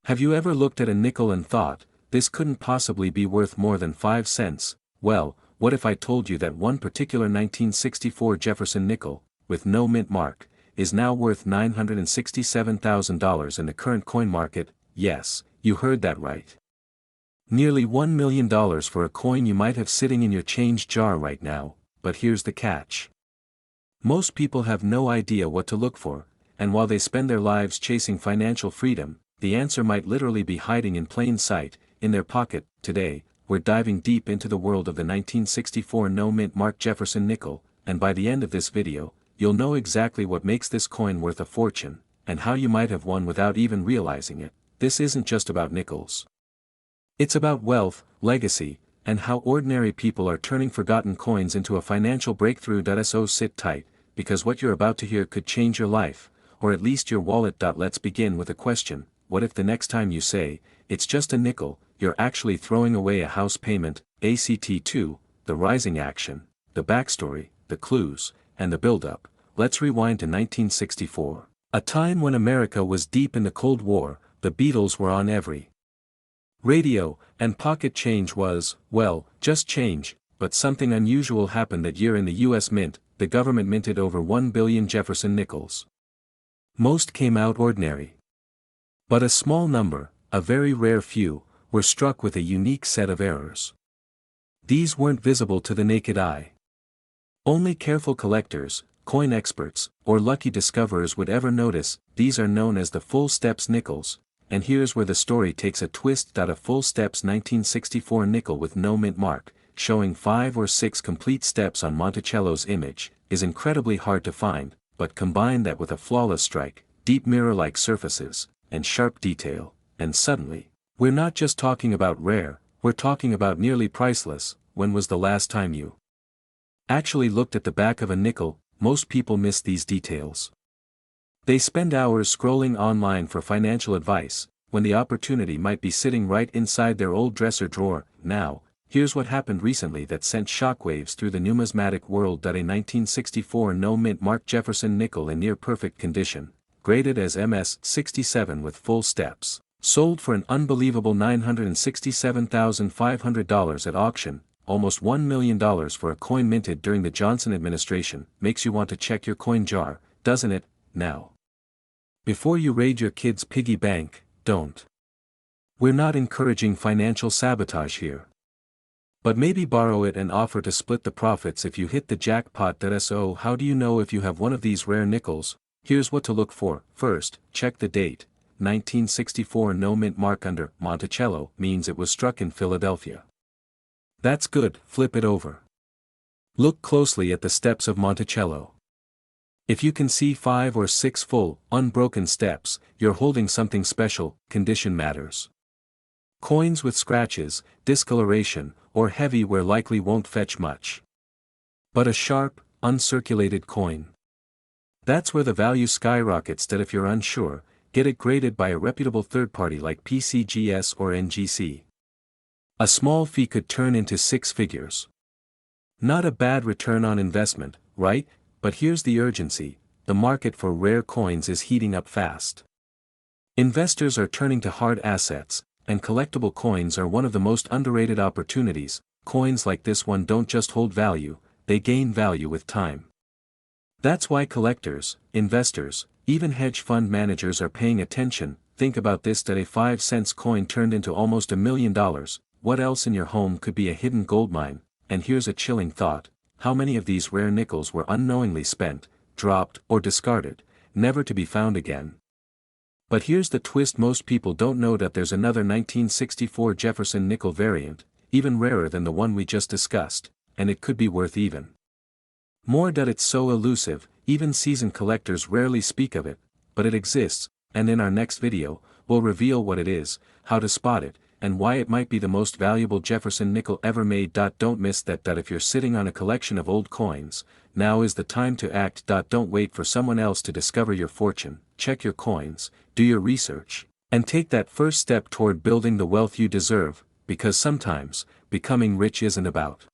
Have you ever looked at a nickel and thought, this couldn't possibly be worth more than 5 cents? Well, what if I told you that one particular 1964 Jefferson nickel, with no mint mark, is now worth $967,000 in the current coin market? Yes, you heard that right. Nearly $1 million for a coin you might have sitting in your change jar right now, but here's the catch. Most people have no idea what to look for, and while they spend their lives chasing financial freedom, the answer might literally be hiding in plain sight, in their pocket. Today, we're diving deep into the world of the 1964 no-mint mark Jefferson nickel, and by the end of this video, you'll know exactly what makes this coin worth a fortune, and how you might have won without even realizing it. This isn't just about nickels. It's about wealth, legacy, and how ordinary people are turning forgotten coins into a financial breakthrough. So sit tight, because what you're about to hear could change your life, or at least your wallet. Let's begin with a question. What if the next time you say, it's just a nickel, you're actually throwing away a house payment? Act 2, the rising action, the backstory, the clues, and the build-up. Let's rewind to 1964. A time when America was deep in the Cold War, the Beatles were on every radio, and pocket change was, well, just change. But something unusual happened that year in the U.S. Mint. The government minted over 1 billion Jefferson nickels. Most came out ordinary. But a small number, a very rare few, were struck with a unique set of errors. These weren't visible to the naked eye. Only careful collectors, coin experts, or lucky discoverers would ever notice. These are known as the full steps nickels, and here's where the story takes a twist. A full steps 1964 nickel with no mint mark, showing 5 or 6 complete steps on Monticello's image, is incredibly hard to find, but combine that with a flawless strike, deep mirror-like surfaces, and sharp detail, and suddenly, we're not just talking about rare, we're talking about nearly priceless. When was the last time you actually looked at the back of a nickel? Most people miss these details. They spend hours scrolling online for financial advice, when the opportunity might be sitting right inside their old dresser drawer. Now, here's what happened recently that sent shockwaves through the numismatic world. A 1964 no-mint mark Jefferson nickel in near-perfect condition, graded as MS-67 with full steps, sold for an unbelievable $967,500 at auction, almost $1 million for a coin minted during the Johnson administration. Makes you want to check your coin jar, doesn't it? Now, before you raid your kid's piggy bank, don't. We're not encouraging financial sabotage here. But maybe borrow it and offer to split the profits if you hit the jackpot. So how do you know if you have one of these rare nickels? Here's what to look for. First, check the date. 1964 no mint mark under Monticello means it was struck in Philadelphia. That's good. Flip it over. Look closely at the steps of Monticello. If you can see 5 or 6 full, unbroken steps, you're holding something special. Condition matters. Coins with scratches, discoloration, or heavy wear likely won't fetch much. But a sharp, uncirculated coin. That's where the value skyrockets. If you're unsure, get it graded by a reputable third party like PCGS or NGC. A small fee could turn into 6 figures. Not a bad return on investment, right? But here's the urgency: the market for rare coins is heating up fast. Investors are turning to hard assets, and collectible coins are one of the most underrated opportunities. Coins like this one don't just hold value, they gain value with time. That's why collectors, investors, even hedge fund managers are paying attention. Think about this: that a 5-cent coin turned into almost $1 million. What else in your home could be a hidden goldmine? And here's a chilling thought: how many of these rare nickels were unknowingly spent, dropped, or discarded, never to be found again? But here's the twist: most people don't know that there's another 1964 Jefferson nickel variant, even rarer than the one we just discussed, and it could be worth even more. It's so elusive, even seasoned collectors rarely speak of it, but it exists, and in our next video, we'll reveal what it is, how to spot it, and why it might be the most valuable Jefferson nickel ever made. Don't miss that. If you're sitting on a collection of old coins, now is the time to act. Don't wait for someone else to discover your fortune. Check your coins, do your research, and take that first step toward building the wealth you deserve, because sometimes, becoming rich isn't about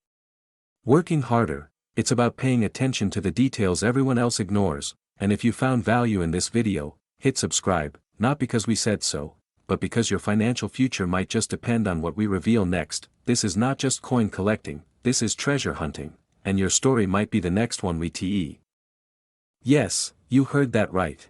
working harder, it's about paying attention to the details everyone else ignores. And if you found value in this video, hit subscribe, not because we said so, but because your financial future might just depend on what we reveal next. This is not just coin collecting, this is treasure hunting, and your story might be the next one we tell. Yes, you heard that right.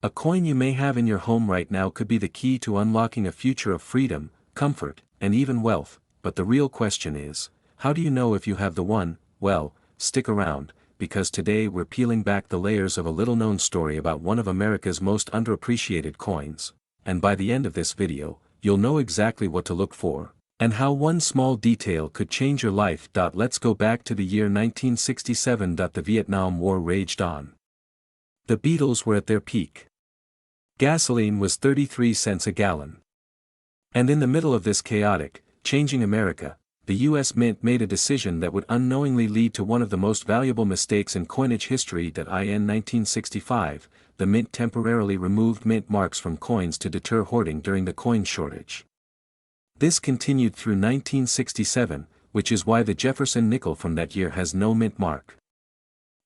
A coin you may have in your home right now could be the key to unlocking a future of freedom, comfort, and even wealth, but the real question is, how do you know if you have the one? Well, stick around, because today we're peeling back the layers of a little-known story about one of America's most underappreciated coins, and by the end of this video, you'll know exactly what to look for, and how one small detail could change your life. Let's go back to the year 1967. The Vietnam War raged on. The Beatles were at their peak. Gasoline was 33 cents a gallon. And in the middle of this chaotic, changing America, the U.S. Mint made a decision that would unknowingly lead to one of the most valuable mistakes in coinage history. In 1965, the Mint temporarily removed mint marks from coins to deter hoarding during the coin shortage. This continued through 1967, which is why the Jefferson nickel from that year has no mint mark.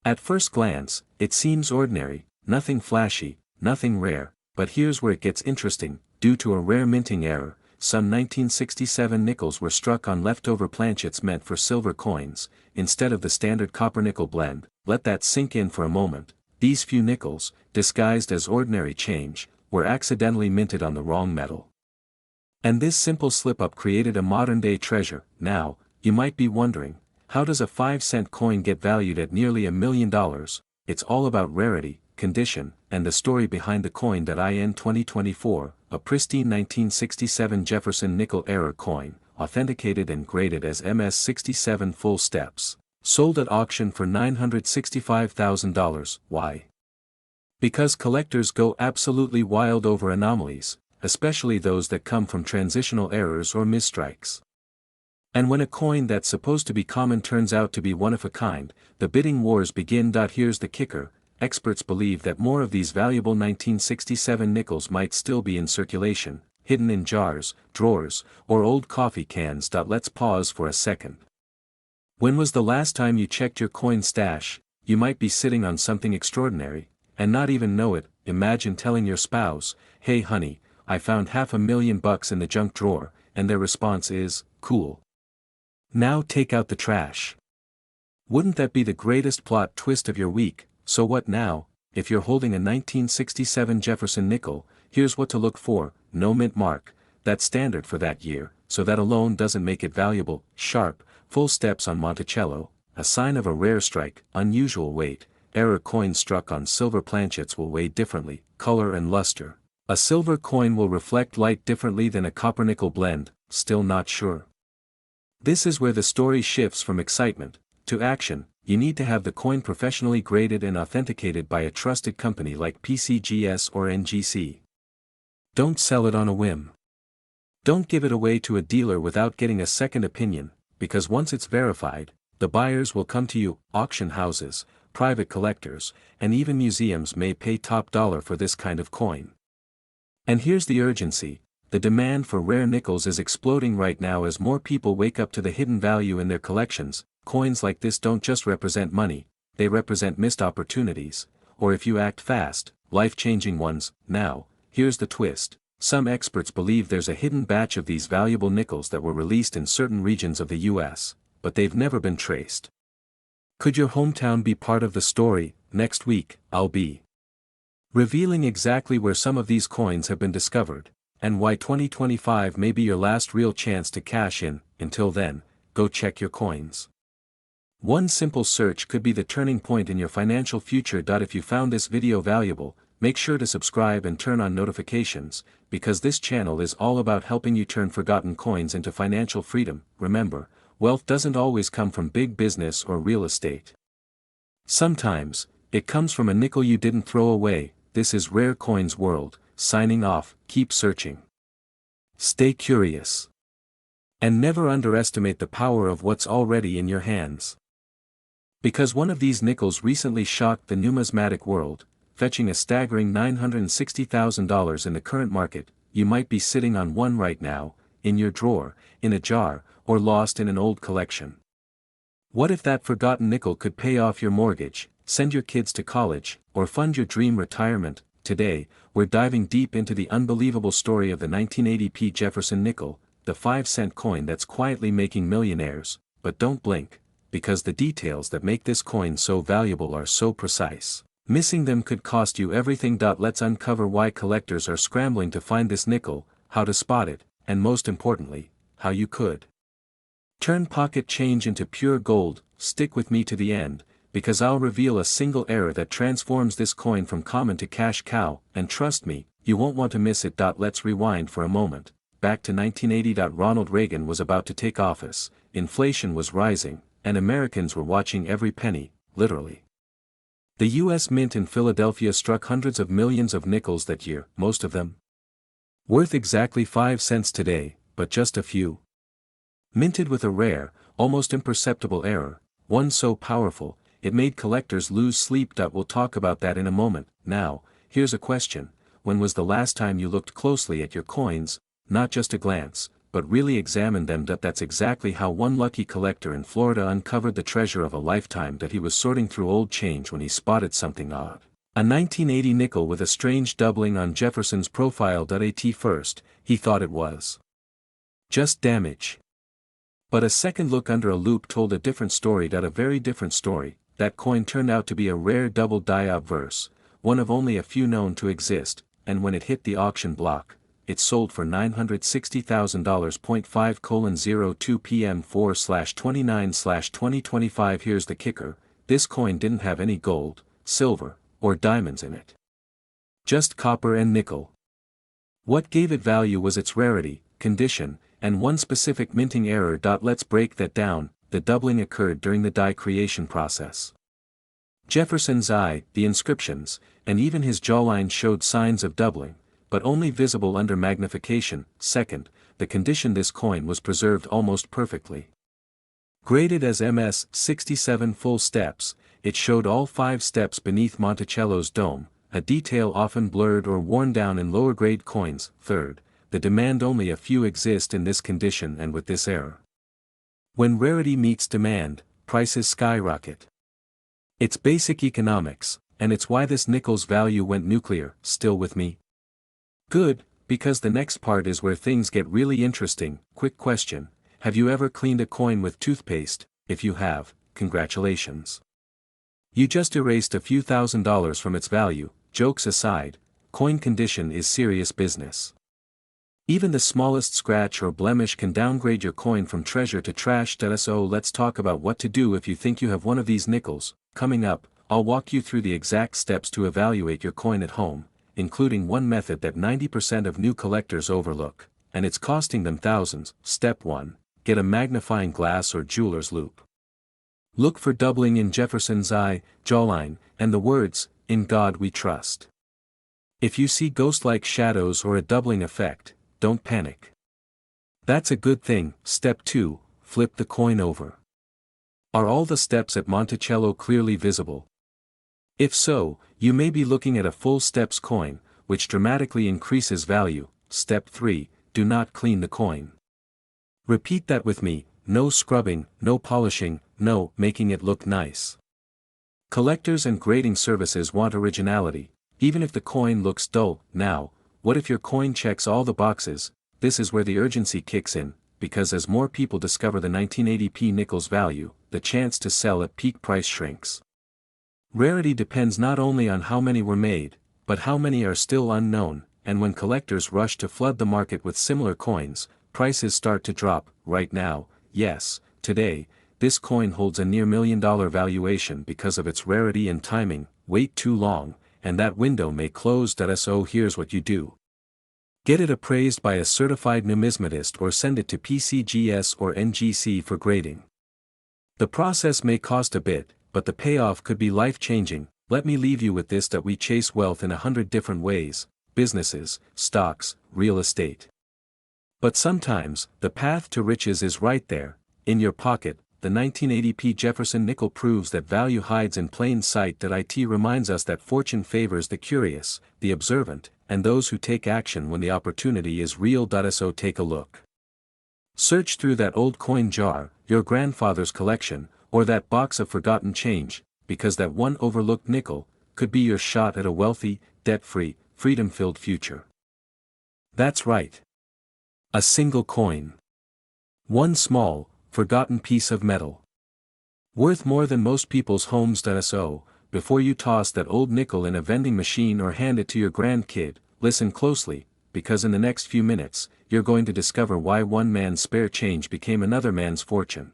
At first glance, it seems ordinary, nothing flashy, nothing rare, but here's where it gets interesting. Due to a rare minting error, some 1967 nickels were struck on leftover planchets meant for silver coins, instead of the standard copper-nickel blend. Let that sink in for a moment. These few nickels, disguised as ordinary change, were accidentally minted on the wrong metal. And this simple slip-up created a modern-day treasure. Now, you might be wondering, how does a 5-cent coin get valued at nearly $1 million? It's all about rarity, condition, and the story behind the coin. In 2024, a pristine 1967 Jefferson nickel-era coin, authenticated and graded as MS-67 full steps, sold at auction for $965,000. Why? Because collectors go absolutely wild over anomalies, especially those that come from transitional errors or misstrikes. And when a coin that's supposed to be common turns out to be one of a kind, the bidding wars begin. Here's the kicker. Experts believe that more of these valuable 1967 nickels might still be in circulation, hidden in jars, drawers, or old coffee cans. Let's pause for a second. When was the last time you checked your coin stash? You might be sitting on something extraordinary, and not even know it. Imagine telling your spouse, "Hey honey, I found $500,000 in the junk drawer," and their response is, "Cool. Now take out the trash." Wouldn't that be the greatest plot twist of your week? So what now? If you're holding a 1967 Jefferson nickel, here's what to look for: no mint mark, that's standard for that year, so that alone doesn't make it valuable. Sharp, full steps on Monticello, a sign of a rare strike. Unusual weight, error coins struck on silver planchets will weigh differently. Color and luster, a silver coin will reflect light differently than a copper-nickel blend. Still not sure? This is where the story shifts from excitement to action. You need to have the coin professionally graded and authenticated by a trusted company like PCGS or NGC. Don't sell it on a whim. Don't give it away to a dealer without getting a second opinion, because once it's verified, the buyers will come to you. Auction houses, private collectors, and even museums may pay top dollar for this kind of coin. And here's the urgency. The demand for rare nickels is exploding right now as more people wake up to the hidden value in their collections. Coins like this don't just represent money, they represent missed opportunities, or if you act fast, life-changing ones. Now, here's the twist. Some experts believe there's a hidden batch of these valuable nickels that were released in certain regions of the US, but they've never been traced. Could your hometown be part of the story? Next week, I'll be revealing exactly where some of these coins have been discovered, and why 2025 may be your last real chance to cash in. Until then, go check your coins. One simple search could be the turning point in your financial future. If you found this video valuable, make sure to subscribe and turn on notifications, because this channel is all about helping you turn forgotten coins into financial freedom. Remember, wealth doesn't always come from big business or real estate. Sometimes, it comes from a nickel you didn't throw away. This is Rare Coins World, signing off. Keep searching. Stay curious. And never underestimate the power of what's already in your hands. Because one of these nickels recently shocked the numismatic world, fetching a staggering $960,000 in the current market. You might be sitting on one right now, in your drawer, in a jar, or lost in an old collection. What if that forgotten nickel could pay off your mortgage, send your kids to college, or fund your dream retirement? Today, we're diving deep into the unbelievable story of the 1980p Jefferson nickel, the 5-cent coin that's quietly making millionaires, but don't blink, because the details that make this coin so valuable are so precise. Missing them could cost you everything. Let's uncover why collectors are scrambling to find this nickel, how to spot it, and most importantly, how you could turn pocket change into pure gold. Stick with me to the end, because I'll reveal a single error that transforms this coin from common to cash cow, and trust me, you won't want to miss it. Let's rewind for a moment, back to 1980. Ronald Reagan was about to take office, inflation was rising, and Americans were watching every penny, literally. The U.S. Mint in Philadelphia struck hundreds of millions of nickels that year, most of them worth exactly 5 cents today, but just a few minted with a rare, almost imperceptible error, one so powerful, it made collectors lose sleep. We'll talk about that in a moment. Now, here's a question: when was the last time you looked closely at your coins, not just a glance, but really examined them? That's exactly how one lucky collector in Florida uncovered the treasure of a lifetime. He was sorting through old change when he spotted something odd. A 1980 nickel with a strange doubling on Jefferson's profile. At first, he thought it was just damage. But a second look under a loupe told a different story. A very different story. That coin turned out to be a rare double die obverse, one of only a few known to exist, and when it hit the auction block, it sold for $960,000. 5:02 p.m. 4/29/2025. Here's the kicker: this coin didn't have any gold, silver, or diamonds in it. Just copper and nickel. What gave it value was its rarity, condition, and one specific minting error. Let's break that down. The doubling occurred during the die creation process. Jefferson's eye, the inscriptions, and even his jawline showed signs of doubling, but only visible under magnification. Second, the condition: this coin was preserved almost perfectly. Graded as MS 67 full steps, it showed all 5 steps beneath Monticello's dome, a detail often blurred or worn down in lower-grade coins. Third, the demand: only a few exist in this condition and with this error. When rarity meets demand, prices skyrocket. It's basic economics, and it's why this nickel's value went nuclear. Still with me? Good, because the next part is where things get really interesting. Quick question: have you ever cleaned a coin with toothpaste? If you have, congratulations. You just erased a few $1,000s from its value. Jokes aside, coin condition is serious business. Even the smallest scratch or blemish can downgrade your coin from treasure to trash. So let's talk about what to do if you think you have one of these nickels. Coming up, I'll walk you through the exact steps to evaluate your coin at home, including one method that 90% of new collectors overlook, and it's costing them thousands. Step 1. Get a magnifying glass or jeweler's loupe. Look for doubling in Jefferson's eye, jawline, and the words, "In God We Trust." If you see ghost-like shadows or a doubling effect, don't panic. That's a good thing. Step 2. Flip the coin over. Are all the steps at Monticello clearly visible? If so, you may be looking at a full steps coin, which dramatically increases value. Step 3. Do not clean the coin. Repeat that with me: no scrubbing, no polishing, no making it look nice. Collectors and grading services want originality, even if the coin looks dull. Now, what if your coin checks all the boxes? This is where the urgency kicks in, because as more people discover the 1980p nickel's value, the chance to sell at peak price shrinks. Rarity depends not only on how many were made, but how many are still unknown, and when collectors rush to flood the market with similar coins, prices start to drop. Right now, yes, today, this coin holds a near $1 million valuation because of its rarity and timing. Wait too long, and that window may close. So here's what you do. Get it appraised by a certified numismatist or send it to PCGS or NGC for grading. The process may cost a bit, but the payoff could be life-changing. Let me leave you with this: that we chase wealth in 100 different ways: businesses, stocks, real estate. But sometimes, the path to riches is right there, in your pocket. The 1980p Jefferson nickel proves that value hides in plain sight. It reminds us that fortune favors the curious, the observant, and those who take action when the opportunity is real. So take a look. Search through that old coin jar, your grandfather's collection, or that box of forgotten change, because that one overlooked nickel could be your shot at a wealthy, debt-free, freedom-filled future. That's right. A single coin. One small, forgotten piece of metal. Worth more than most people's homes. So, before you toss that old nickel in a vending machine or hand it to your grandkid, listen closely, because in the next few minutes, you're going to discover why one man's spare change became another man's fortune.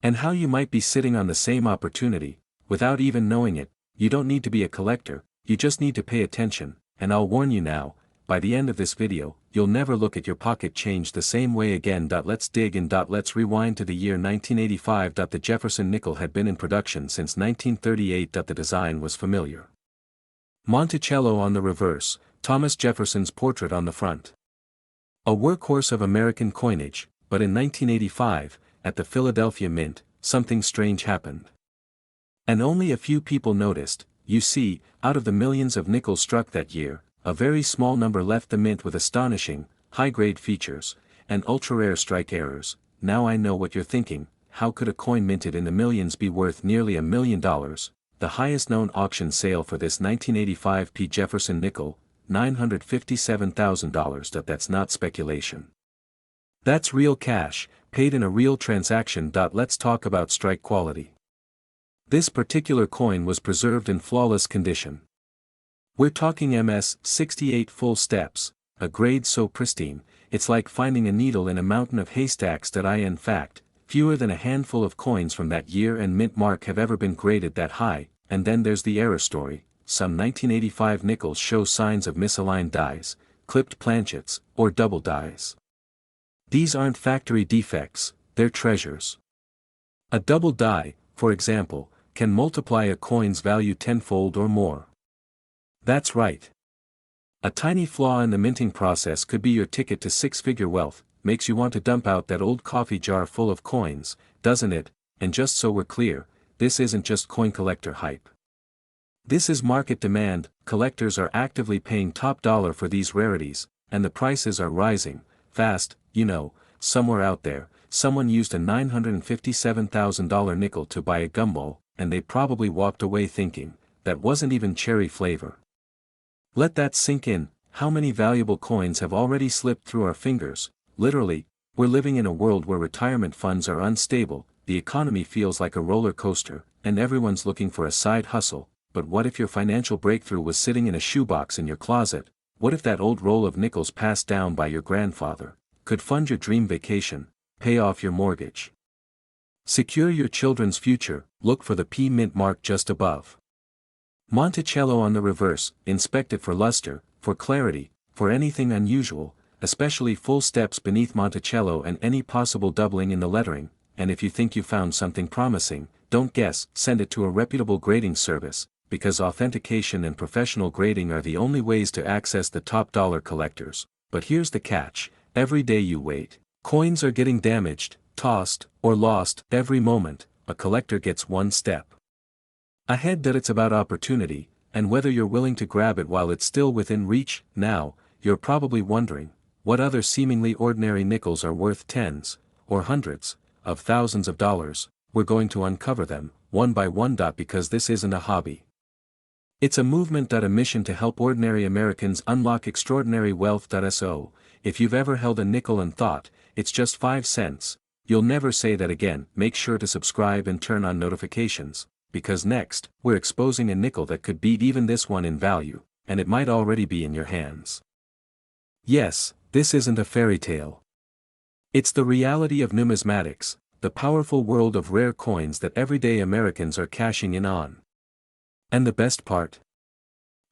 And how you might be sitting on the same opportunity, without even knowing it. You don't need to be a collector, you just need to pay attention, and I'll warn you now, by the end of this video, you'll never look at your pocket change the same way again. Let's dig in. Let's rewind to the year 1985. The Jefferson nickel had been in production since 1938. The design was familiar. Monticello on the reverse, Thomas Jefferson's portrait on the front. A workhorse of American coinage, but in 1985, at the Philadelphia Mint, something strange happened. And only a few people noticed. You see, out of the millions of nickels struck that year, a very small number left the mint with astonishing, high-grade features, and ultra-rare strike errors. Now I know what you're thinking, how could a coin minted in the millions be worth nearly $1 million? The highest known auction sale for this 1985 P. Jefferson nickel, $957,000. That's not speculation. That's real cash, paid in a real transaction. Let's talk about strike quality. This particular coin was preserved in flawless condition. We're talking MS 68 full steps, a grade so pristine, it's like finding a needle in a mountain of haystacks. In fact, fewer than a handful of coins from that year and mint mark have ever been graded that high. And then there's the error story. Some 1985 nickels show signs of misaligned dies, clipped planchets, or double dies. These aren't factory defects, they're treasures. A double die, for example, can multiply a coin's value tenfold or more. That's right. A tiny flaw in the minting process could be your ticket to six-figure wealth, makes you want to dump out that old coffee jar full of coins, doesn't it? And just so we're clear, this isn't just coin collector hype. This is market demand. Collectors are actively paying top dollar for these rarities, and the prices are rising fast. Somewhere out there, someone used a $957,000 nickel to buy a gumball, and they probably walked away thinking, that wasn't even cherry flavor. Let that sink in. How many valuable coins have already slipped through our fingers? Literally, we're living in a world where retirement funds are unstable, the economy feels like a roller coaster, and everyone's looking for a side hustle. But what if your financial breakthrough was sitting in a shoebox in your closet? What if that old roll of nickels passed down by your grandfather could fund your dream vacation, pay off your mortgage, secure your children's future? Look for the P mint mark just above. Monticello on the reverse. Inspect it for luster, for clarity, for anything unusual, especially full steps beneath Monticello and any possible doubling in the lettering. And if you think you found something promising, don't guess, send it to a reputable grading service, because authentication and professional grading are the only ways to access the top dollar collectors. But here's the catch: every day you wait, coins are getting damaged, tossed, or lost. Every moment, a collector gets one step ahead. It's about opportunity, and whether you're willing to grab it while it's still within reach. Now, you're probably wondering, what other seemingly ordinary nickels are worth tens, or hundreds, of thousands of dollars? We're going to uncover them, one by one. Because this isn't a hobby. It's a movement. A mission to help ordinary Americans unlock extraordinary wealth. So, if you've ever held a nickel and thought, it's just 5 cents, you'll never say that again. Make sure to subscribe and turn on notifications, because next, we're exposing a nickel that could beat even this one in value, and it might already be in your hands. Yes, this isn't a fairy tale. It's the reality of numismatics, the powerful world of rare coins that everyday Americans are cashing in on. And the best part?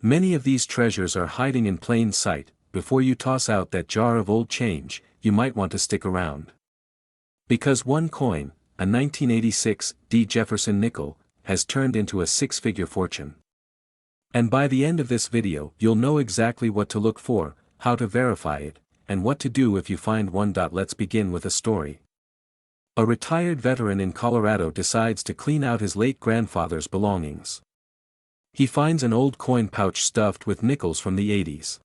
Many of these treasures are hiding in plain sight. Before you toss out that jar of old change, you might want to stick around. Because one coin, a 1986 D. Jefferson nickel, has turned into a six-figure fortune. And by the end of this video, you'll know exactly what to look for, how to verify it, and what to do if you find one. Let's begin with a story. A retired veteran in Colorado decides to clean out his late grandfather's belongings. He finds an old coin pouch stuffed with nickels from the 80s.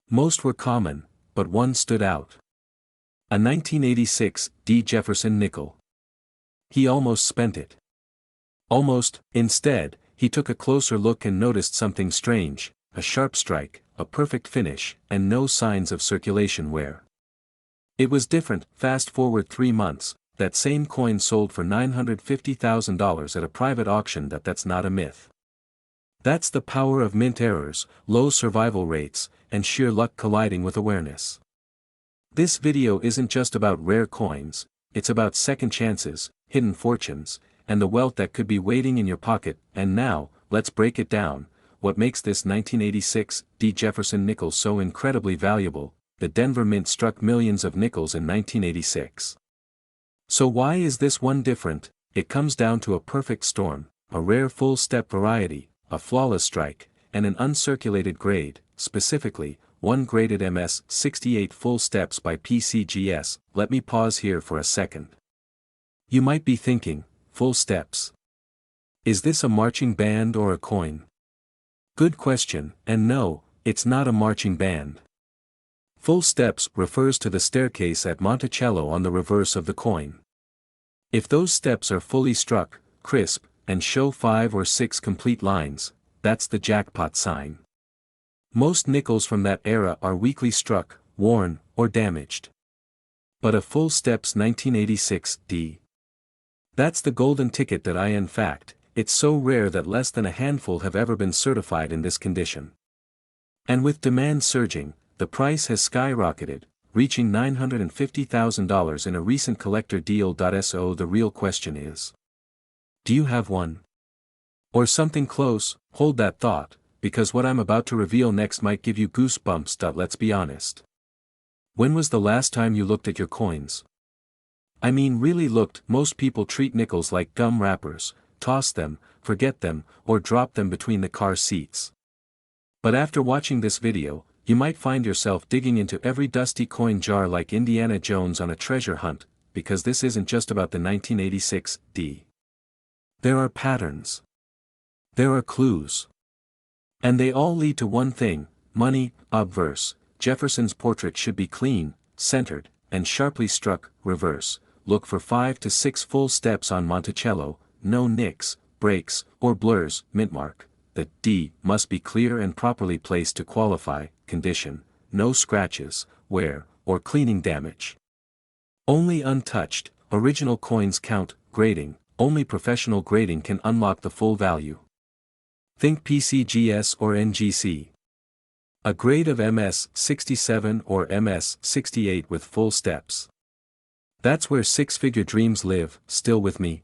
Most were common, but one stood out. A 1986 D. Jefferson nickel. He almost spent it. Almost. Instead, he took a closer look and noticed something strange. a sharp strike, a perfect finish, and no signs of circulation wear. It was different. Fast forward 3 months, that same coin sold for $950,000 at a private auction. That's not a myth. That's the power of mint errors, low survival rates, and sheer luck colliding with awareness. This video isn't just about rare coins, it's about second chances, hidden fortunes, and the wealth that could be waiting in your pocket. And now, let's break it down. What makes this 1986 Jefferson nickel so incredibly valuable? The Denver Mint struck millions of nickels in 1986. So why is this one different? It comes down to a perfect storm, a rare full-step variety, a flawless strike, and an uncirculated grade, specifically, one graded MS-68 full steps by PCGS. Let me pause here for a second. You might be thinking, full steps? Is this a marching band or a coin? Good question, and no, it's not a marching band. Full steps refers to the staircase at Monticello on the reverse of the coin. If those steps are fully struck, crisp, and show 5 or 6 complete lines, that's the jackpot sign. Most nickels from that era are weakly struck, worn, or damaged. But a full steps 1986 D. That's the golden ticket. In fact, it's so rare that less than a handful have ever been certified in this condition. And with demand surging, the price has skyrocketed, reaching $950,000 in a recent collector deal. So the real question is, do you have one? Or something close? Hold that thought, because what I'm about to reveal next might give you goosebumps. Let's be honest. When was the last time you looked at your coins? I mean really looked. Most people treat nickels like gum wrappers, toss them, forget them, or drop them between the car seats. But after watching this video, you might find yourself digging into every dusty coin jar like Indiana Jones on a treasure hunt, because this isn't just about the 1986 D. There are patterns. There are clues. And they all lead to one thing: money. Obverse, Jefferson's portrait should be clean, centered, and sharply struck. Reverse, look for 5 to 6 full steps on Monticello, no nicks, breaks, or blurs. Mintmark, the D must be clear and properly placed to qualify. Condition, no scratches, wear, or cleaning damage. Only untouched, original coins count. Grading, only professional grading can unlock the full value. Think PCGS or NGC. A grade of MS-67 or MS-68 with full steps. That's where six-figure dreams live. Still with me?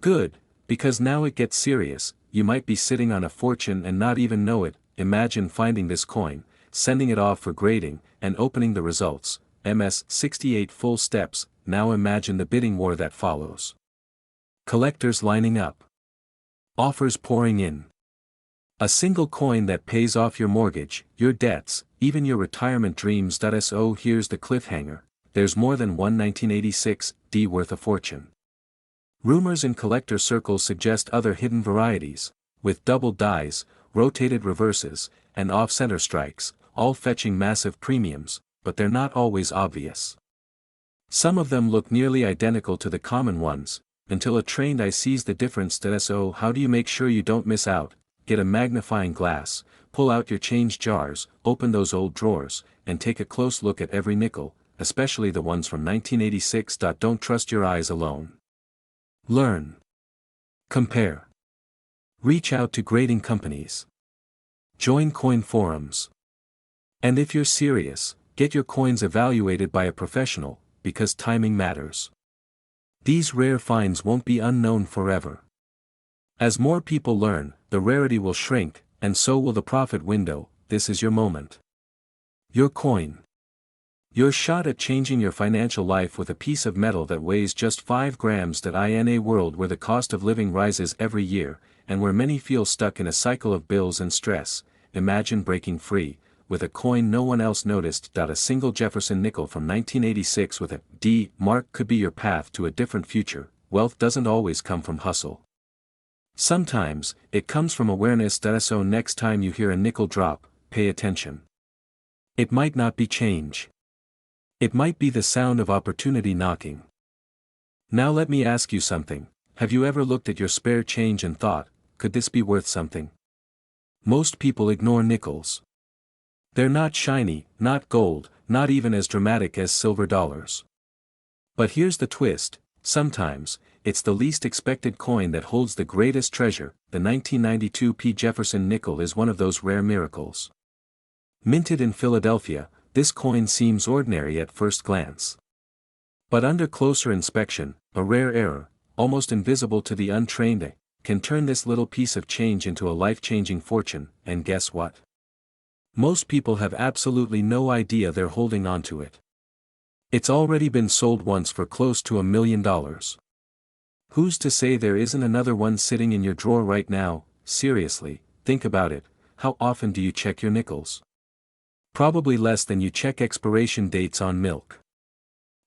Good, because now it gets serious. You might be sitting on a fortune and not even know it. Imagine finding this coin, sending it off for grading, and opening the results, MS-68 full steps. Now imagine the bidding war that follows. Collectors lining up. Offers pouring in. A single coin that pays off your mortgage, your debts, even your retirement dreams. So here's the cliffhanger: there's more than one 1986 D worth a fortune. Rumors in collector circles suggest other hidden varieties, with double dies, rotated reverses, and off-center strikes, all fetching massive premiums, but they're not always obvious. Some of them look nearly identical to the common ones, until a trained eye sees the difference. So how do you make sure you don't miss out? Get a magnifying glass, pull out your change jars, open those old drawers, and take a close look at every nickel, especially the ones from 1986. Don't trust your eyes alone. Learn. Compare. Reach out to grading companies. Join coin forums. And if you're serious, get your coins evaluated by a professional, because timing matters. These rare finds won't be unknown forever. As more people learn, the rarity will shrink, and so will the profit window. This is your moment. Your coin. Your shot at changing your financial life with a piece of metal that weighs just 5 grams. In a world where the cost of living rises every year, and where many feel stuck in a cycle of bills and stress, imagine breaking free, with a coin no one else noticed. A single Jefferson nickel from 1986 with a D mark could be your path to a different future. Wealth doesn't always come from hustle. Sometimes, it comes from awareness. So next time you hear a nickel drop, pay attention. It might not be change. It might be the sound of opportunity knocking. Now let me ask you something. Have you ever looked at your spare change and thought, could this be worth something? Most people ignore nickels. They're not shiny, not gold, not even as dramatic as silver dollars. But here's the twist: sometimes, it's the least expected coin that holds the greatest treasure. The 1992 Jefferson nickel is one of those rare miracles. Minted in Philadelphia, this coin seems ordinary at first glance. But under closer inspection, a rare error, almost invisible to the untrained eye, can turn this little piece of change into a life-changing fortune. And guess what? Most people have absolutely no idea they're holding on to it. It's already been sold once for close to $1 million. Who's to say there isn't another one sitting in your drawer right now? Seriously, think about it. How often do you check your nickels? Probably less than you check expiration dates on milk.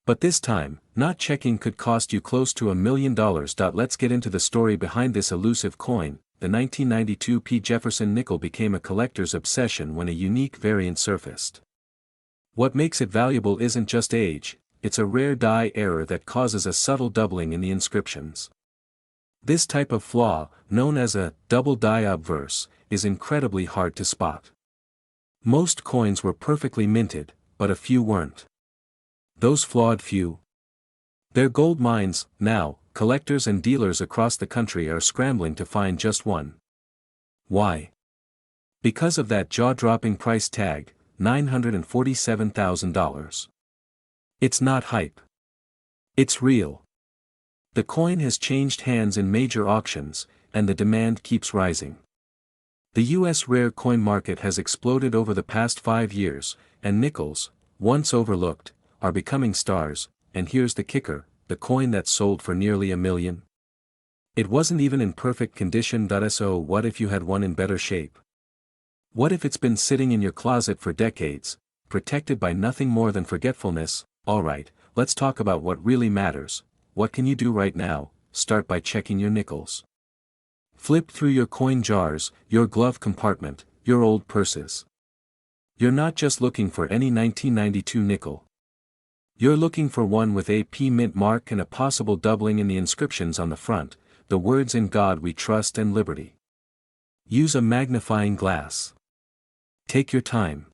But this time, not checking could cost you close to $1 million. Let's get into the story behind this elusive coin. The 1992 Jefferson nickel became a collector's obsession when a unique variant surfaced. What makes it valuable isn't just age, it's a rare die error that causes a subtle doubling in the inscriptions. This type of flaw, known as a double die obverse, is incredibly hard to spot. Most coins were perfectly minted, but a few weren't. Those flawed few? They're gold mines. Now, collectors and dealers across the country are scrambling to find just one. Why? Because of that jaw-dropping price tag, $947,000. It's not hype. It's real. The coin has changed hands in major auctions, and the demand keeps rising. The U.S. rare coin market has exploded over the past 5 years, and nickels, once overlooked, are becoming stars. And here's the kicker: the coin that sold for nearly $1 million. It wasn't even in perfect condition. So what if you had one in better shape? What if it's been sitting in your closet for decades, protected by nothing more than forgetfulness? Alright, let's talk about what really matters. What can you do right now? Start by checking your nickels. Flip through your coin jars, your glove compartment, your old purses. You're not just looking for any 1992 nickel. You're looking for one with a P mint mark and a possible doubling in the inscriptions on the front, the words "In God We Trust" and "Liberty." Use a magnifying glass. Take your time.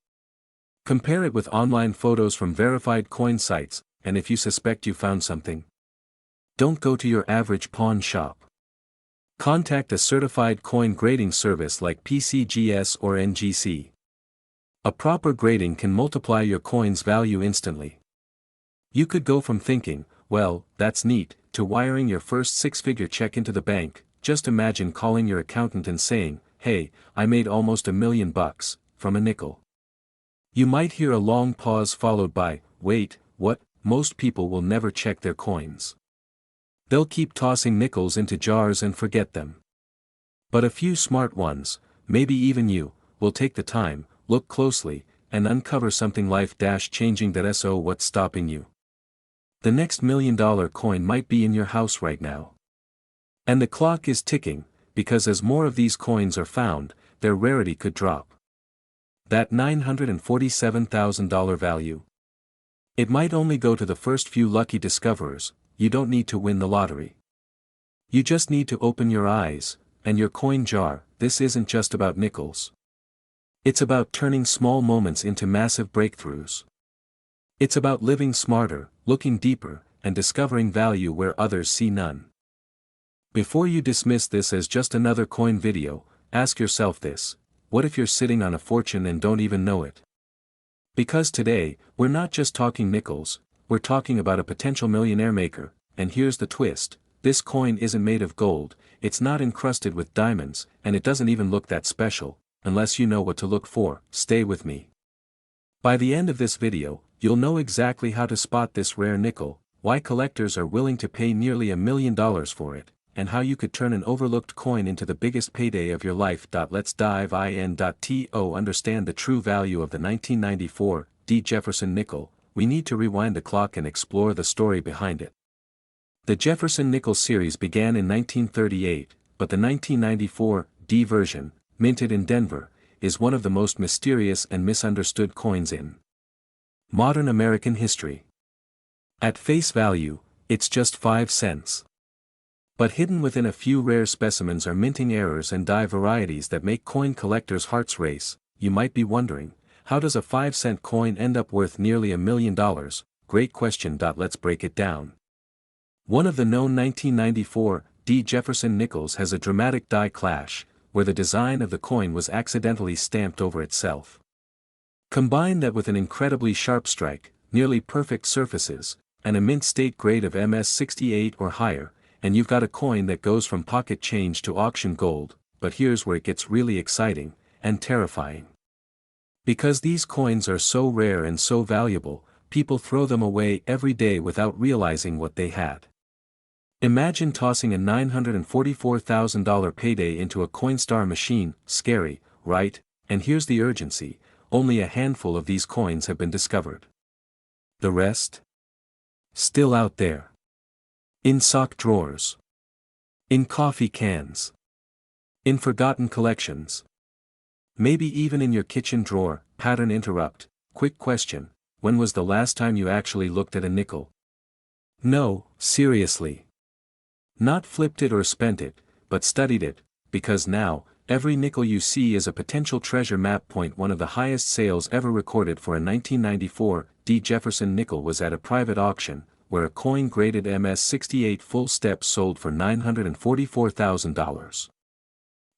Compare it with online photos from verified coin sites, and if you suspect you found something, don't go to your average pawn shop. Contact a certified coin grading service like PCGS or NGC. A proper grading can multiply your coin's value instantly. You could go from thinking, "Well, that's neat," to wiring your first six-figure check into the bank. Just imagine calling your accountant and saying, "Hey, I made almost $1 million from a nickel." You might hear a long pause followed by, "Wait, what?" Most people will never check their coins. They'll keep tossing nickels into jars and forget them. But a few smart ones, maybe even you, will take the time, look closely, and uncover something life-changing. So what's stopping you? The next $1 million coin might be in your house right now. And the clock is ticking, because as more of these coins are found, their rarity could drop. That $947,000 value, it might only go to the first few lucky discoverers. You don't need to win the lottery. You just need to open your eyes, and your coin jar. This isn't just about nickels. It's about turning small moments into massive breakthroughs. It's about living smarter, looking deeper, and discovering value where others see none. Before you dismiss this as just another coin video, ask yourself this: what if you're sitting on a fortune and don't even know it? Because today, we're not just talking nickels, we're talking about a potential millionaire maker. And here's the twist: this coin isn't made of gold, it's not encrusted with diamonds, and it doesn't even look that special, unless you know what to look for. Stay with me. By the end of this video, you'll know exactly how to spot this rare nickel, why collectors are willing to pay nearly $1 million for it, and how you could turn an overlooked coin into the biggest payday of your life. Let's dive in. To understand the true value of the 1994 Jefferson nickel, we need to rewind the clock and explore the story behind it. The Jefferson nickel series began in 1938, but the 1994 D version, minted in Denver, is one of the most mysterious and misunderstood coins in modern American history. At face value, it's just 5 cents. But hidden within a few rare specimens are minting errors and die varieties that make coin collectors' hearts race. You might be wondering, how does a 5-cent coin end up worth nearly $1 million? Great question. Let's break it down. One of the known 1994 Jefferson nickels has a dramatic die clash, where the design of the coin was accidentally stamped over itself. Combine that with an incredibly sharp strike, nearly perfect surfaces, and a mint state grade of MS-68 or higher, and you've got a coin that goes from pocket change to auction gold. But here's where it gets really exciting and terrifying. Because these coins are so rare and so valuable, people throw them away every day without realizing what they had. Imagine tossing a $944,000 payday into a Coinstar machine. Scary, right? And here's the urgency: only a handful of these coins have been discovered. The rest? Still out there. In sock drawers. In coffee cans. In forgotten collections. Maybe even in your kitchen drawer. Pattern interrupt. Quick question: when was the last time you actually looked at a nickel? No, seriously. Not flipped it or spent it, but studied it, because now, every nickel you see is a potential treasure map. Point: one of the highest sales ever recorded for a 1994 Jefferson nickel was at a private auction, where a coin graded MS-68 full steps sold for $944,000.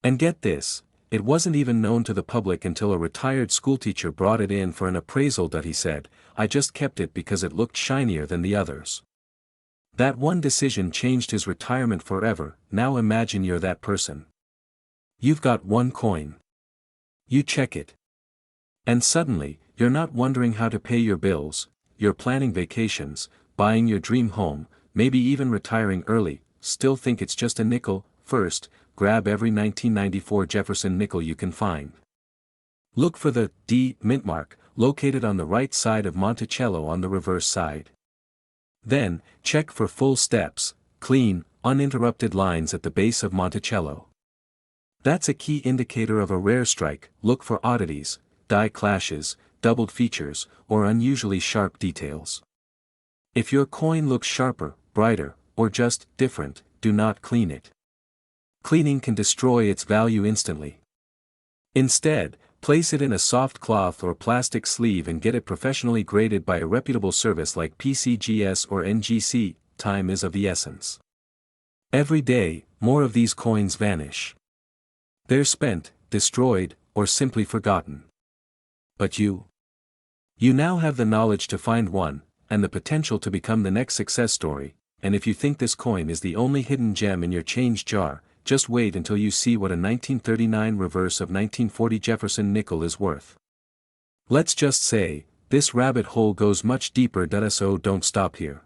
And get this, it wasn't even known to the public until a retired schoolteacher brought it in for an appraisal. He said, "I just kept it because it looked shinier than the others." That one decision changed his retirement forever. Now imagine you're that person. You've got one coin. You check it. And suddenly, you're not wondering how to pay your bills, you're planning vacations, buying your dream home, maybe even retiring early. Still think it's just a nickel? First, grab every 1994 Jefferson nickel you can find. Look for the D mint mark, located on the right side of Monticello on the reverse side. Then, check for full steps, clean, uninterrupted lines at the base of Monticello. That's a key indicator of a rare strike. Look for oddities, die clashes, doubled features, or unusually sharp details. If your coin looks sharper, brighter, or just different, do not clean it. Cleaning can destroy its value instantly. Instead, place it in a soft cloth or plastic sleeve and get it professionally graded by a reputable service like PCGS or NGC. Time is of the essence. Every day, more of these coins vanish. They're spent, destroyed, or simply forgotten. But you now have the knowledge to find one, and the potential to become the next success story. And if you think this coin is the only hidden gem in your change jar, just wait until you see what a 1939 reverse of 1940 Jefferson nickel is worth. Let's just say, this rabbit hole goes much deeper. So don't stop here.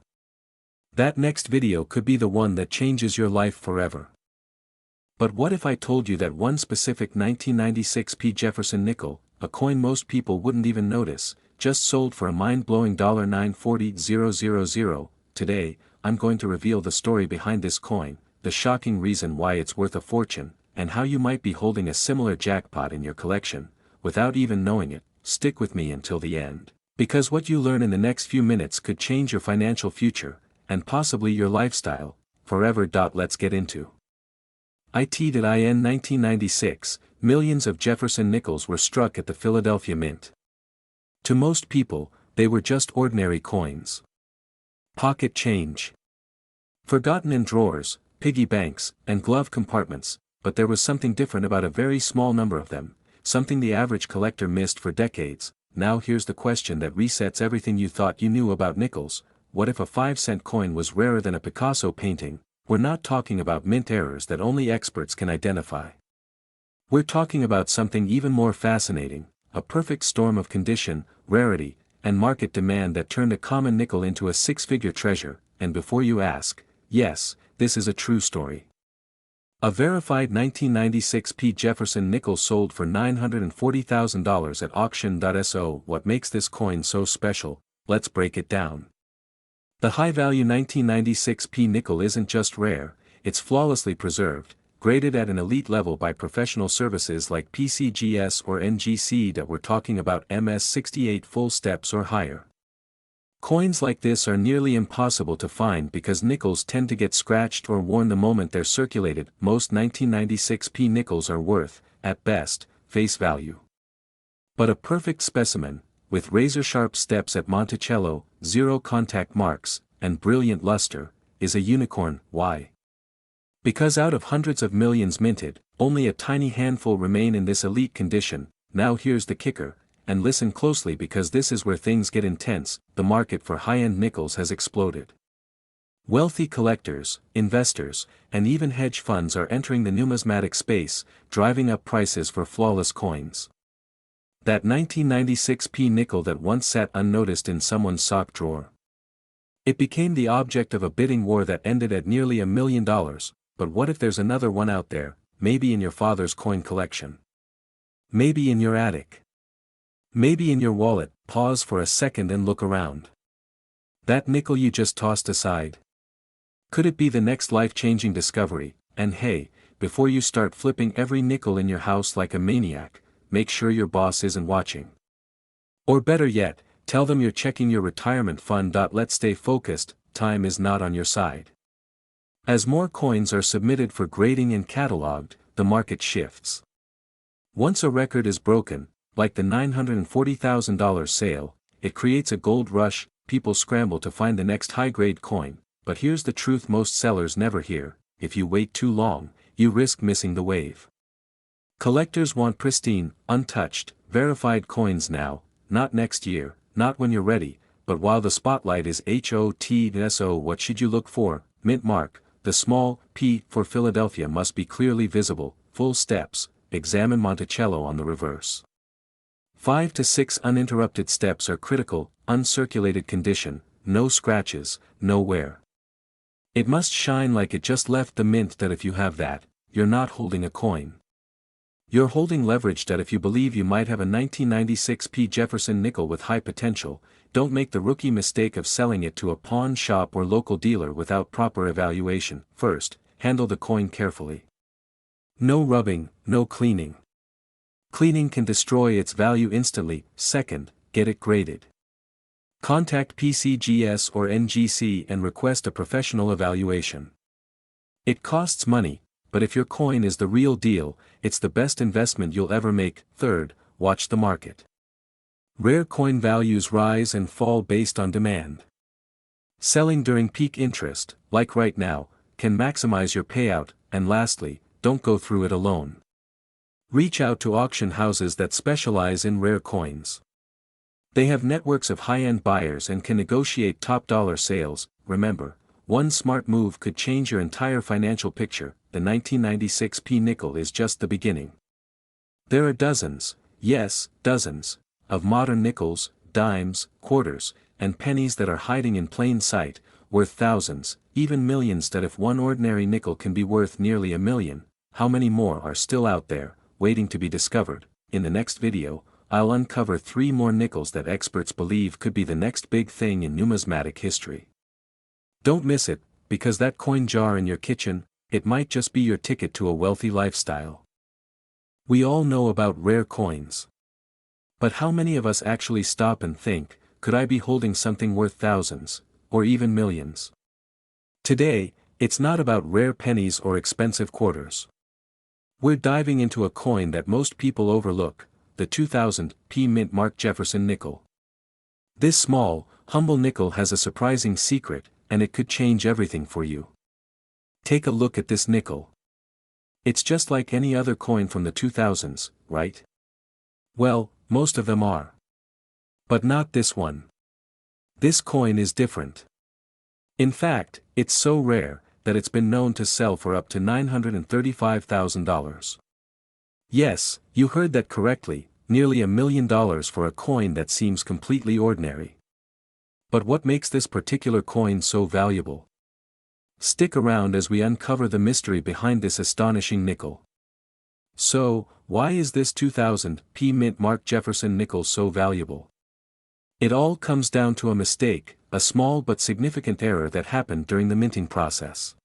That next video could be the one that changes your life forever. But what if I told you that one specific 1996 Jefferson nickel, a coin most people wouldn't even notice, just sold for a mind-blowing $940,000? Today, I'm going to reveal the story behind this coin, the shocking reason why it's worth a fortune, and how you might be holding a similar jackpot in your collection, without even knowing it. Stick with me until the end, because what you learn in the next few minutes could change your financial future, and possibly your lifestyle, forever. Let's get into it. In 1996, millions of Jefferson nickels were struck at the Philadelphia Mint. To most people, they were just ordinary coins. Pocket change. Forgotten in drawers, piggy banks, and glove compartments, but there was something different about a very small number of them, something the average collector missed for decades. Now here's the question that resets everything you thought you knew about nickels: what if a 5-cent coin was rarer than a Picasso painting? We're not talking about mint errors that only experts can identify. We're talking about something even more fascinating, a perfect storm of condition, rarity, and market demand that turned a common nickel into a six-figure treasure. And before you ask, yes, this is a true story. A verified 1996 Jefferson nickel sold for $940,000 at auction. So what makes this coin so special? Let's break it down. The high-value 1996 nickel isn't just rare, it's flawlessly preserved, graded at an elite level by professional services like PCGS or NGC. We're talking about MS-68 full steps or higher. Coins like this are nearly impossible to find because nickels tend to get scratched or worn the moment they're circulated. Most 1996p nickels are worth, at best, face value. But a perfect specimen, with razor-sharp steps at Monticello, zero contact marks, and brilliant luster, is a unicorn. Why? Because out of hundreds of millions minted, only a tiny handful remain in this elite condition. Now here's the kicker, and listen closely because this is where things get intense. The market for high-end nickels has exploded. Wealthy collectors, investors, and even hedge funds are entering the numismatic space, driving up prices for flawless coins. That 1996p nickel that once sat unnoticed in someone's sock drawer. It became the object of a bidding war that ended at nearly $1 million, but what if there's another one out there, maybe in your father's coin collection? Maybe in your attic? Maybe in your wallet? Pause for a second and look around. That nickel you just tossed aside? Could it be the next life-changing discovery? And hey, before you start flipping every nickel in your house like a maniac, make sure your boss isn't watching. Or better yet, tell them you're checking your retirement fund. Let's stay focused, time is not on your side. As more coins are submitted for grading and cataloged, the market shifts. Once a record is broken, like the $940,000 sale, it creates a gold rush. People scramble to find the next high-grade coin, but here's the truth most sellers never hear: if you wait too long, you risk missing the wave. Collectors want pristine, untouched, verified coins now, not next year, not when you're ready, but while the spotlight is hot. So what should you look for? Mint mark. The small p for Philadelphia must be clearly visible. Full steps. Examine Monticello on the reverse. 5 to 6 uninterrupted steps are critical. Uncirculated condition, no scratches, no wear. It must shine like it just left the mint. That if you have that, you're not holding a coin. You're holding leverage. That if you believe you might have a 1996p Jefferson nickel with high potential, don't make the rookie mistake of selling it to a pawn shop or local dealer without proper evaluation. First, handle the coin carefully. No rubbing, no cleaning. Cleaning can destroy its value instantly. Second, get it graded. Contact PCGS or NGC and request a professional evaluation. It costs money, but if your coin is the real deal, it's the best investment you'll ever make. Third, watch the market. Rare coin values rise and fall based on demand. Selling during peak interest, like right now, can maximize your payout. And lastly, don't go through it alone. Reach out to auction houses that specialize in rare coins. They have networks of high-end buyers and can negotiate top-dollar sales. Remember, one smart move could change your entire financial picture. The 1996p nickel is just the beginning. There are dozens, yes, dozens, of modern nickels, dimes, quarters, and pennies that are hiding in plain sight, worth thousands, even millions. That if one ordinary nickel can be worth nearly $1 million, how many more are still out there, waiting to be discovered? In the next video, I'll uncover 3 more nickels that experts believe could be the next big thing in numismatic history. Don't miss it, because that coin jar in your kitchen, it might just be your ticket to a wealthy lifestyle. We all know about rare coins. But how many of us actually stop and think, could I be holding something worth thousands, or even millions? Today, it's not about rare pennies or expensive quarters. We're diving into a coin that most people overlook, the 2000p mint mark Jefferson nickel. This small, humble nickel has a surprising secret, and it could change everything for you. Take a look at this nickel. It's just like any other coin from the 2000s, right? Well, most of them are. But not this one. This coin is different. In fact, it's so rare that it's been known to sell for up to $935,000. Yes, you heard that correctly, nearly $1 million for a coin that seems completely ordinary. But what makes this particular coin so valuable? Stick around as we uncover the mystery behind this astonishing nickel. So, why is this 2000p mint mark Jefferson nickel so valuable? It all comes down to a mistake, a small but significant error that happened during the minting process.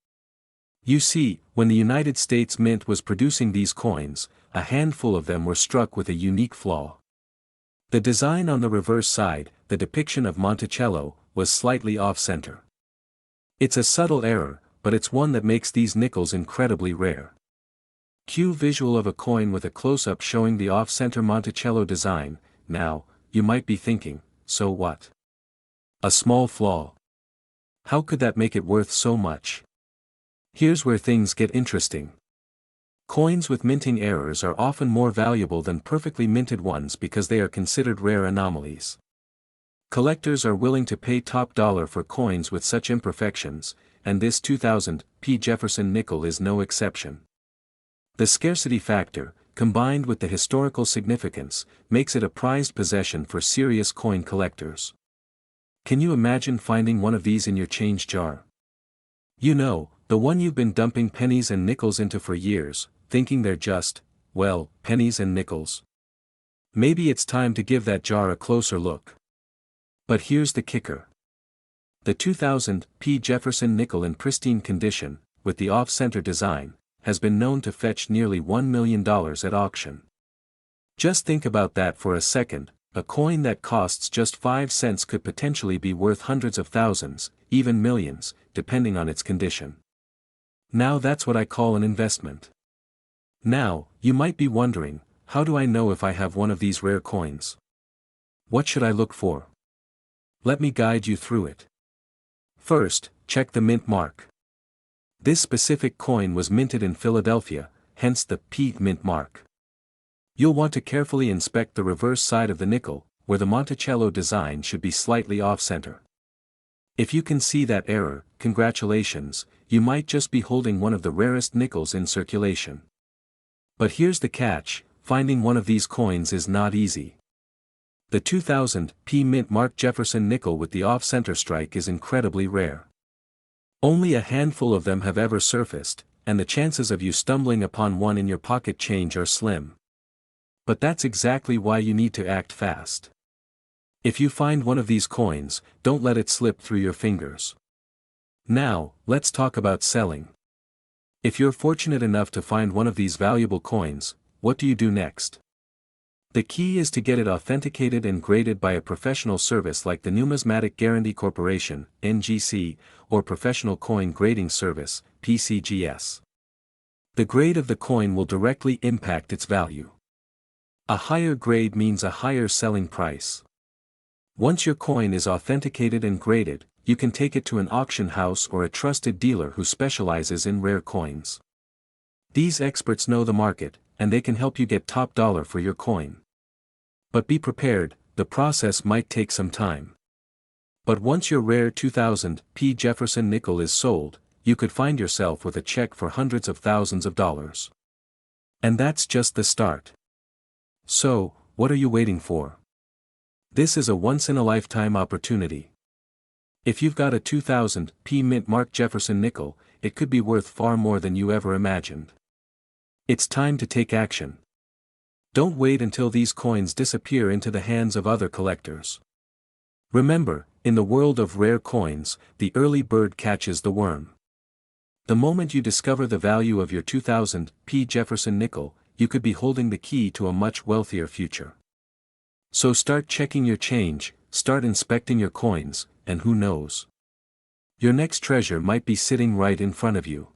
You see, when the United States Mint was producing these coins, a handful of them were struck with a unique flaw. The design on the reverse side, the depiction of Monticello, was slightly off-center. It's a subtle error, but it's one that makes these nickels incredibly rare. Cue visual of a coin with a close-up showing the off-center Monticello design. Now, you might be thinking, so what? A small flaw. How could that make it worth so much? Here's where things get interesting. Coins with minting errors are often more valuable than perfectly minted ones because they are considered rare anomalies. Collectors are willing to pay top dollar for coins with such imperfections, and this 2000 P. Jefferson nickel is no exception. The scarcity factor, combined with the historical significance, makes it a prized possession for serious coin collectors. Can you imagine finding one of these in your change jar? You know, the one you've been dumping pennies and nickels into for years, thinking they're just, well, pennies and nickels. Maybe it's time to give that jar a closer look. But here's the kicker. The 2000 P. Jefferson nickel in pristine condition, with the off-center design, has been known to fetch nearly $1 million at auction. Just think about that for a second. A coin that costs just 5 cents could potentially be worth hundreds of thousands, even millions, depending on its condition. Now that's what I call an investment. Now, you might be wondering, how do I know if I have one of these rare coins? What should I look for? Let me guide you through it. First, check the mint mark. This specific coin was minted in Philadelphia, hence the P mint mark. You'll want to carefully inspect the reverse side of the nickel, where the Monticello design should be slightly off-center. If you can see that error, congratulations, you might just be holding one of the rarest nickels in circulation. But here's the catch, finding one of these coins is not easy. The 2000 P mint mark Jefferson nickel with the off-center strike is incredibly rare. Only a handful of them have ever surfaced, and the chances of you stumbling upon one in your pocket change are slim. But that's exactly why you need to act fast. If you find one of these coins, don't let it slip through your fingers. Now, let's talk about selling. If you're fortunate enough to find one of these valuable coins, what do you do next? The key is to get it authenticated and graded by a professional service like the Numismatic Guarantee Corporation, NGC, or Professional Coin Grading Service, PCGS. The grade of the coin will directly impact its value. A higher grade means a higher selling price. Once your coin is authenticated and graded, you can take it to an auction house or a trusted dealer who specializes in rare coins. These experts know the market, and they can help you get top dollar for your coin. But be prepared, the process might take some time. But once your rare 2000 P. Jefferson nickel is sold, you could find yourself with a check for hundreds of thousands of dollars. And that's just the start. So, what are you waiting for? This is a once-in-a-lifetime opportunity. If you've got a 2000 P. mint mark Jefferson nickel, it could be worth far more than you ever imagined. It's time to take action. Don't wait until these coins disappear into the hands of other collectors. Remember, in the world of rare coins, the early bird catches the worm. The moment you discover the value of your 2000 P. Jefferson nickel, you could be holding the key to a much wealthier future. So start checking your change, start inspecting your coins, and who knows? Your next treasure might be sitting right in front of you.